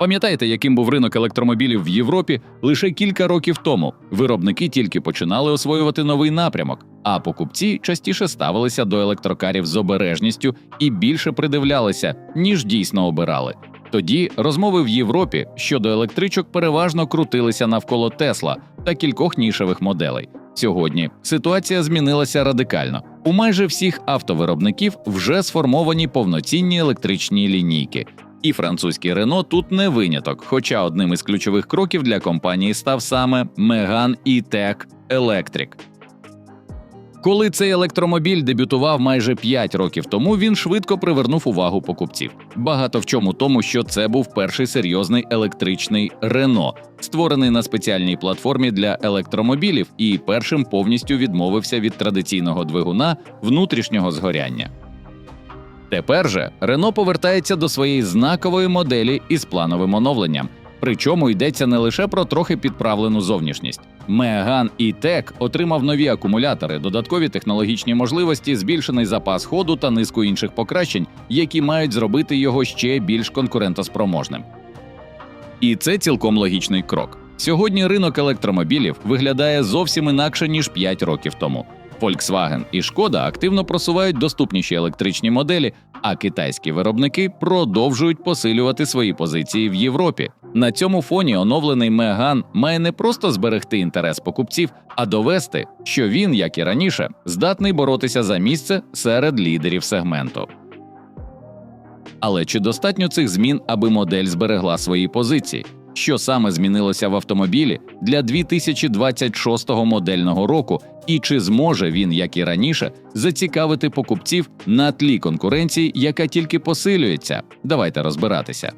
Пам'ятаєте, яким був ринок електромобілів в Європі лише кілька років тому? Виробники тільки починали освоювати новий напрямок, а покупці частіше ставилися до електрокарів з обережністю і більше придивлялися, ніж дійсно обирали. Тоді розмови в Європі щодо електричок переважно крутилися навколо Тесла та кількох нішевих моделей. Сьогодні ситуація змінилася радикально. У майже всіх автовиробників вже сформовані повноцінні електричні лінійки. І французький Renault тут не виняток, хоча одним із ключових кроків для компанії став саме Megane E-Tech Electric. Коли цей електромобіль дебютував майже 5 років тому, він швидко привернув увагу покупців. Багато в чому тому, що це був перший серйозний електричний Renault, створений на спеціальній платформі для електромобілів і першим повністю відмовився від традиційного двигуна внутрішнього згоряння. Тепер же Renault повертається до своєї знакової моделі із плановим оновленням. Причому йдеться не лише про трохи підправлену зовнішність. Megane E-Tech отримав нові акумулятори, додаткові технологічні можливості, збільшений запас ходу та низку інших покращень, які мають зробити його ще більш конкурентоспроможним. І це цілком логічний крок. Сьогодні ринок електромобілів виглядає зовсім інакше, ніж 5 років тому. Volkswagen і Шкода активно просувають доступніші електричні моделі, а китайські виробники продовжують посилювати свої позиції в Європі. На цьому фоні оновлений Megane має не просто зберегти інтерес покупців, а довести, що він, як і раніше, здатний боротися за місце серед лідерів сегменту. Але чи достатньо цих змін, аби модель зберегла свої позиції? Що саме змінилося в автомобілі для 2026 модельного року і чи зможе він, як і раніше, зацікавити покупців на тлі конкуренції, яка тільки посилюється? Давайте розбиратися.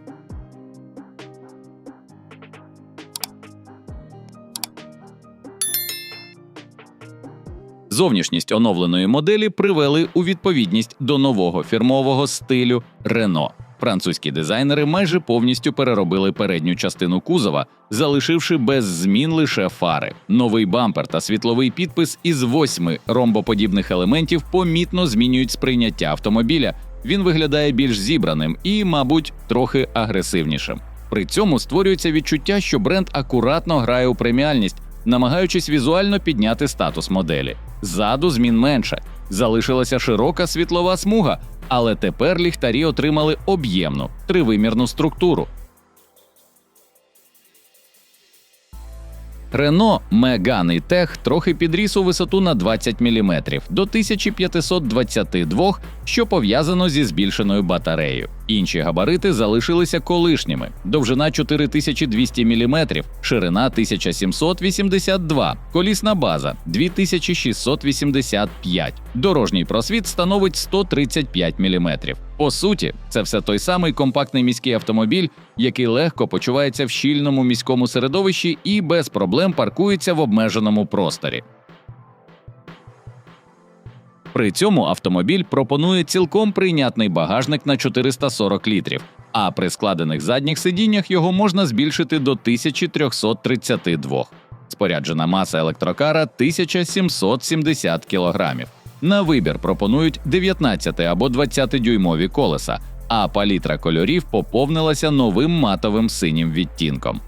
Зовнішність оновленої моделі привели у відповідність до нового фірмового стилю Renault. Французькі дизайнери майже повністю переробили передню частину кузова, залишивши без змін лише фари. Новий бампер та світловий підпис із 8 ромбоподібних елементів помітно змінюють сприйняття автомобіля. Він виглядає більш зібраним і, мабуть, трохи агресивнішим. При цьому створюється відчуття, що бренд акуратно грає у преміальність, намагаючись візуально підняти статус моделі. Ззаду змін менше. Залишилася широка світлова смуга, але тепер ліхтарі отримали об'ємну, тривимірну структуру. Renault Megane E-Tech трохи підріс у висоту на 20 мм до 1522, що пов'язано зі збільшеною батареєю. Інші габарити залишилися колишніми. Довжина 4200 мм, ширина 1782, колісна база 2685, дорожній просвіт становить 135 мм. По суті, це все той самий компактний міський автомобіль, який легко почувається в щільному міському середовищі і без проблем паркується в обмеженому просторі. При цьому автомобіль пропонує цілком прийнятний багажник на 440 літрів, а при складених задніх сидіннях його можна збільшити до 1332. Споряджена маса електрокара – 1770 кілограмів. На вибір пропонують 19 або 20-дюймові колеса, а палітра кольорів поповнилася новим матовим синім відтінком.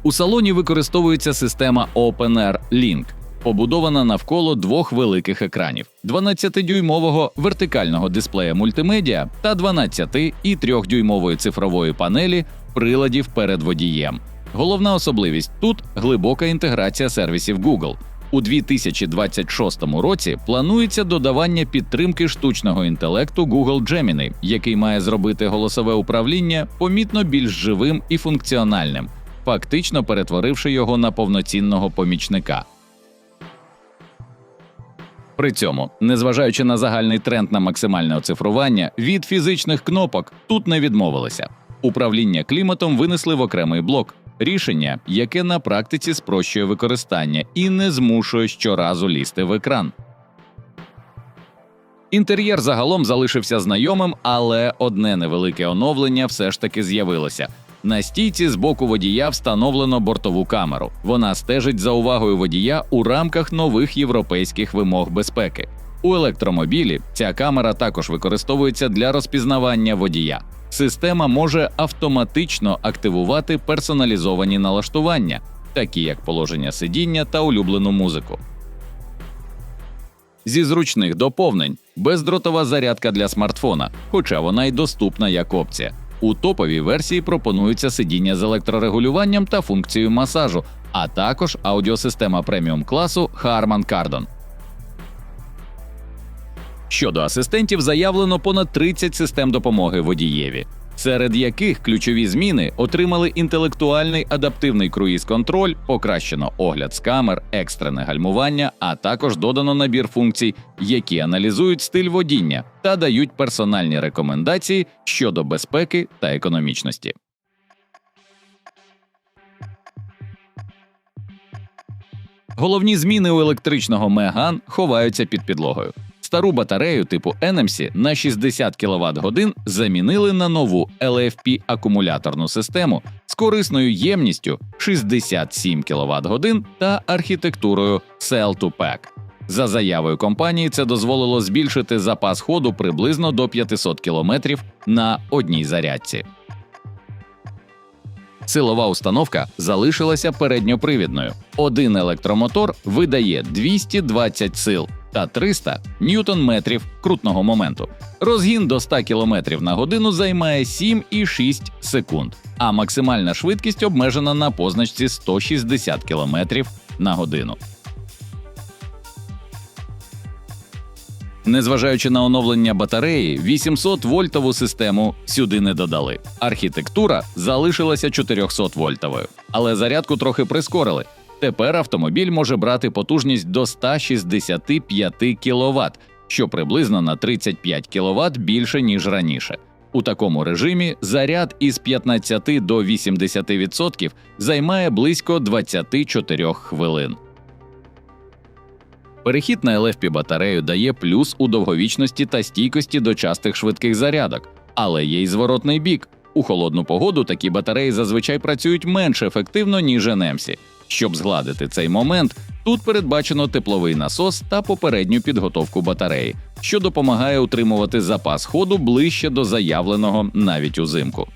У салоні використовується система OpenAir Link, побудована навколо двох великих екранів – 12-дюймового вертикального дисплея мультимедіа та 12- і 3-дюймової цифрової панелі приладів перед водієм. Головна особливість тут – глибока інтеграція сервісів Google. У 2026 році планується додавання підтримки штучного інтелекту Google Gemini, який має зробити голосове управління помітно більш живим і функціональним, фактично перетворивши його на повноцінного помічника. При цьому, незважаючи на загальний тренд на максимальне оцифрування, від фізичних кнопок тут не відмовилися. Управління кліматом винесли в окремий блок – рішення, яке на практиці спрощує використання і не змушує щоразу лізти в екран. Інтер'єр загалом залишився знайомим, але одне невелике оновлення все ж таки з'явилося. На стійці з боку водія встановлено бортову камеру. Вона стежить за увагою водія у рамках нових європейських вимог безпеки. У електромобілі ця камера також використовується для розпізнавання водія. Система може автоматично активувати персоналізовані налаштування, такі як положення сидіння та улюблену музику. Зі зручних доповнень – бездротова зарядка для смартфона, хоча вона й доступна як опція. У топовій версії пропонуються сидіння з електрорегулюванням та функцією масажу, а також аудіосистема преміум-класу Harman Kardon. Щодо асистентів заявлено понад 30 систем допомоги водієві, серед яких ключові зміни отримали інтелектуальний адаптивний круїз-контроль, покращено огляд з камер, екстрене гальмування, а також додано набір функцій, які аналізують стиль водіння та дають персональні рекомендації щодо безпеки та економічності. Головні зміни у електричного Megane ховаються під підлогою. Стару батарею типу NMC на 60 кВт-годин замінили на нову LFP-акумуляторну систему з корисною ємністю 67 кВт-годин та архітектурою Cell-to-Pack. За заявою компанії, це дозволило збільшити запас ходу приблизно до 500 км на одній зарядці. Силова установка залишилася передньопривідною. Один електромотор видає 220 сил та 300 ньютон-метрів крутного моменту. Розгін до 100 км на годину займає 7,6 секунд, а максимальна швидкість обмежена на позначці 160 км на годину. Незважаючи на оновлення батареї, 800-вольтову систему сюди не додали. Архітектура залишилася 400-вольтовою, але зарядку трохи прискорили. Тепер автомобіль може брати потужність до 165 кВт, що приблизно на 35 кВт більше, ніж раніше. У такому режимі заряд із 15 до 80% займає близько 24 хвилин. Перехід на LFP-батарею дає плюс у довговічності та стійкості до частих швидких зарядок, але є й зворотний бік. У холодну погоду такі батареї зазвичай працюють менш ефективно, ніж NMC. Щоб згладити цей момент, тут передбачено тепловий насос та попередню підготовку батареї, що допомагає утримувати запас ходу ближче до заявленого навіть узимку.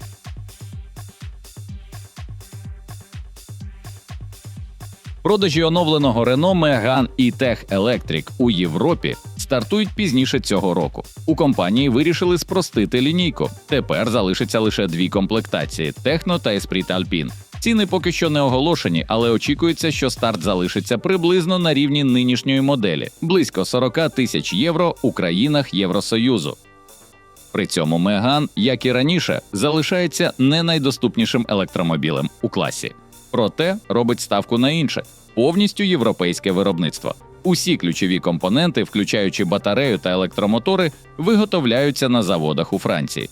Продажі оновленого Renault Megane E-Tech Electric у Європі стартують пізніше цього року. У компанії вирішили спростити лінійку. Тепер залишиться лише дві комплектації – Techno та Esprit Alpine. Ціни поки що не оголошені, але очікується, що старт залишиться приблизно на рівні нинішньої моделі – близько 40 тисяч євро у країнах Євросоюзу. При цьому Megane, як і раніше, залишається не найдоступнішим електромобілем у класі. Проте робить ставку на інше – повністю європейське виробництво. Усі ключові компоненти, включаючи батарею та електромотори, виготовляються на заводах у Франції.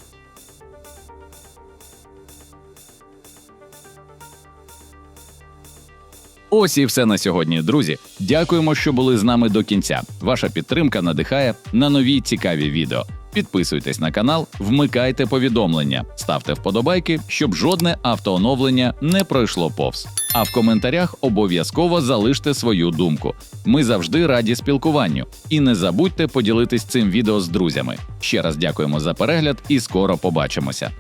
Ось і все на сьогодні, друзі. Дякуємо, що були з нами до кінця. Ваша підтримка надихає на нові цікаві відео. Підписуйтесь на канал, вмикайте повідомлення, ставте вподобайки, щоб жодне автооновлення не пройшло повз. А в коментарях обов'язково залиште свою думку. Ми завжди раді спілкуванню. І не забудьте поділитись цим відео з друзями. Ще раз дякуємо за перегляд і скоро побачимося.